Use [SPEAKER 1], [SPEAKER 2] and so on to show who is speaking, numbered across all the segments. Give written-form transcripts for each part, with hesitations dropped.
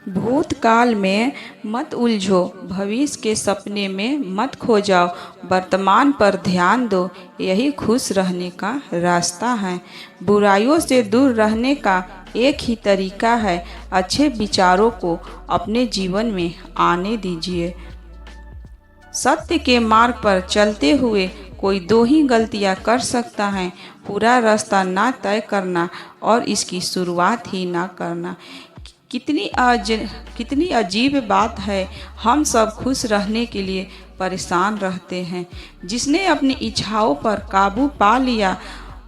[SPEAKER 1] भूतकाल में मत उलझो, भविष्य के सपने में मत खो जाओ, वर्तमान पर ध्यान दो, यही खुश रहने का रास्ता है। बुराइयों से दूर रहने का एक ही तरीका है, अच्छे विचारों को अपने जीवन में आने दीजिए। सत्य के मार्ग पर चलते हुए कोई दो ही गलतियां कर सकता है, पूरा रास्ता ना तय करना और इसकी शुरुआत ही ना करना। कितनी अजीब बात है, हम सब खुश रहने के लिए परेशान रहते हैं। जिसने अपनी इच्छाओं पर काबू पा लिया,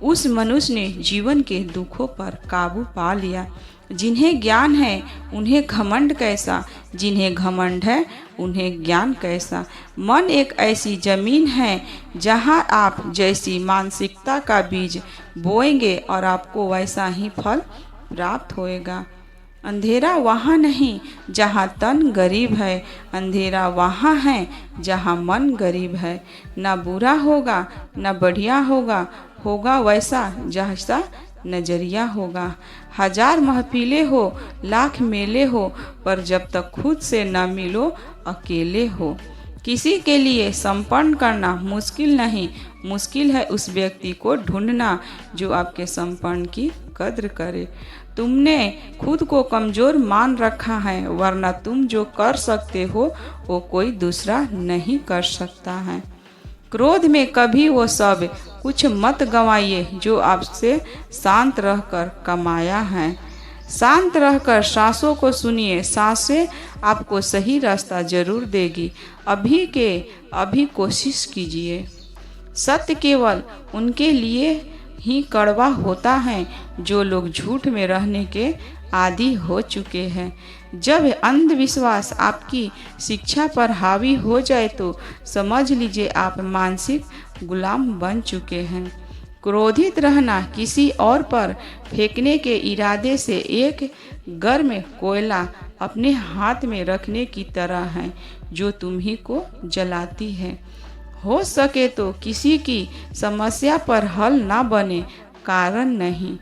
[SPEAKER 1] उस मनुष्य ने जीवन के दुखों पर काबू पा लिया। जिन्हें ज्ञान है उन्हें घमंड कैसा, जिन्हें घमंड है उन्हें ज्ञान कैसा। मन एक ऐसी जमीन है जहां आप जैसी मानसिकता का बीज बोएंगे और आपको वैसा ही फल प्राप्त होएगा। अंधेरा वहाँ नहीं जहाँ तन गरीब है, अंधेरा वहाँ है जहाँ मन गरीब है। ना बुरा होगा ना बढ़िया होगा, होगा वैसा जैसा नजरिया होगा। हजार महफिलें हो, लाख मेले हो, पर जब तक खुद से न मिलो अकेले हो। किसी के लिए समर्पण करना मुश्किल नहीं, मुश्किल है उस व्यक्ति को ढूंढना जो आपके समर्पण की कद्र करे। तुमने खुद को कमज़ोर मान रखा है, वरना तुम जो कर सकते हो वो कोई दूसरा नहीं कर सकता है। क्रोध में कभी वो सब कुछ मत गंवाइए जो आपसे शांत रहकर कमाया है। शांत रहकर सांसों को सुनिए, सांसें आपको सही रास्ता जरूर देगी। अभी के अभी कोशिश कीजिए। सत्य केवल उनके लिए ही कड़वा होता है जो लोग झूठ में रहने के आदी हो चुके हैं। जब अंधविश्वास आपकी शिक्षा पर हावी हो जाए तो समझ लीजिए आप मानसिक गुलाम बन चुके हैं। क्रोधित रहना किसी और पर फेंकने के इरादे से एक गर्म कोयला अपने हाथ में रखने की तरह है जो तुम्ही को जलाती है। हो सके तो किसी की समस्या पर हल ना बने, कारण नहीं।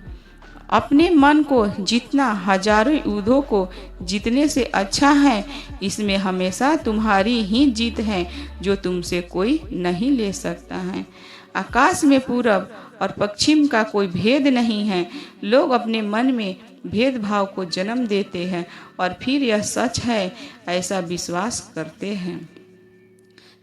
[SPEAKER 1] अपने मन को जितना हजारों युद्धों को जीतने से अच्छा है, इसमें हमेशा तुम्हारी ही जीत है जो तुमसे कोई नहीं ले सकता है। आकाश में पूरब और पश्चिम का कोई भेद नहीं है। लोग अपने मन में भेदभाव को जन्म देते हैं और फिर यह सच है ऐसा विश्वास करते हैं।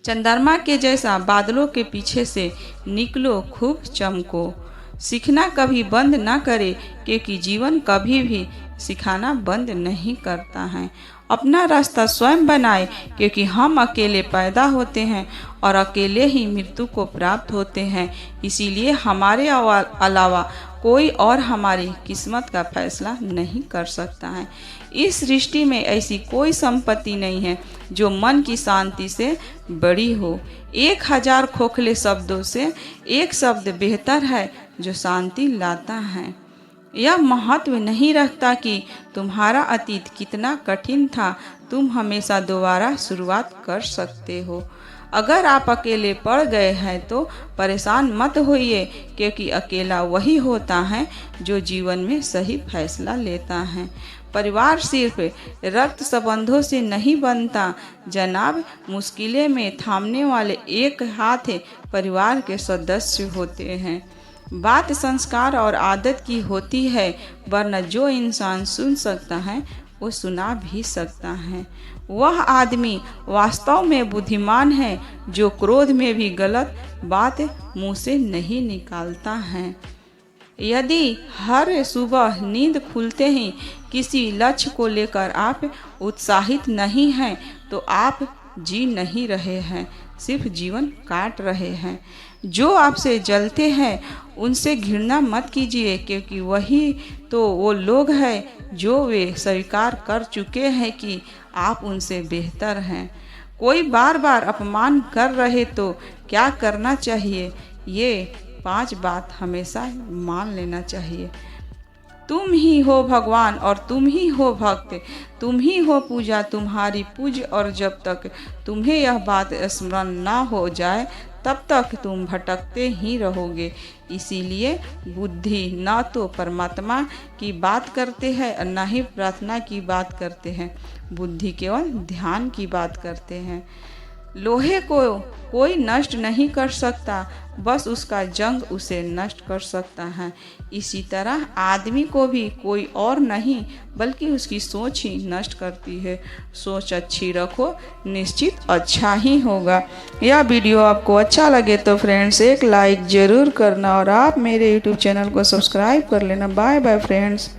[SPEAKER 1] चंद्रमा के जैसा बादलों के पीछे से निकलो, खूब चमको। सीखना कभी बंद ना करे, क्योंकि जीवन कभी भी सिखाना बंद नहीं करता है। अपना रास्ता स्वयं बनाए, क्योंकि हम अकेले पैदा होते हैं और अकेले ही मृत्यु को प्राप्त होते हैं। इसीलिए हमारे अलावा कोई और हमारी किस्मत का फैसला नहीं कर सकता है। इस सृष्टि में ऐसी कोई संपत्ति नहीं है जो मन की शांति से बड़ी हो। 1000 खोखले शब्दों से एक शब्द बेहतर है जो शांति लाता है। यह महत्व नहीं रखता कि तुम्हारा अतीत कितना कठिन था, तुम हमेशा दोबारा शुरुआत कर सकते हो। अगर आप अकेले पड़ गए हैं तो परेशान मत होइए, क्योंकि अकेला वही होता है जो जीवन में सही फैसला लेता है। परिवार सिर्फ रक्त संबंधों से नहीं बनता जनाब, मुश्किलें में थामने वाले एक हाथ परिवार के सदस्य होते हैं। बात संस्कार और आदत की होती है, वरना जो इंसान सुन सकता है वो सुना भी सकता है। वह आदमी वास्तव में बुद्धिमान है जो क्रोध में भी गलत बात मुंह से नहीं निकालता है। यदि हर सुबह नींद खुलते ही किसी लक्ष्य को लेकर आप उत्साहित नहीं हैं, तो आप जी नहीं रहे हैं, सिर्फ जीवन काट रहे हैं। जो आपसे जलते हैं उनसे घृणा मत कीजिए, क्योंकि वही तो वो लोग हैं जो वे स्वीकार कर चुके हैं कि आप उनसे बेहतर हैं। कोई बार बार अपमान कर रहे तो क्या करना चाहिए? ये 5 बात हमेशा मान लेना चाहिए। तुम ही हो भगवान और तुम ही हो भक्त, तुम ही हो पूजा तुम्हारी पूज, और जब तक तुम्हें यह बात स्मरण ना हो जाए तब तक तुम भटकते ही रहोगे। इसीलिए बुद्धि न तो परमात्मा की बात करते हैं और न ही प्रार्थना की बात करते हैं, बुद्धि केवल ध्यान की बात करते हैं। लोहे को कोई नष्ट नहीं कर सकता, बस उसका जंग उसे नष्ट कर सकता है। इसी तरह आदमी को भी कोई और नहीं बल्कि उसकी सोच ही नष्ट करती है। सोच अच्छी रखो, निश्चित अच्छा ही होगा। यह वीडियो आपको अच्छा लगे तो फ्रेंड्स एक लाइक ज़रूर करना और आप मेरे यूट्यूब चैनल को सब्सक्राइब कर लेना। Bye bye friends.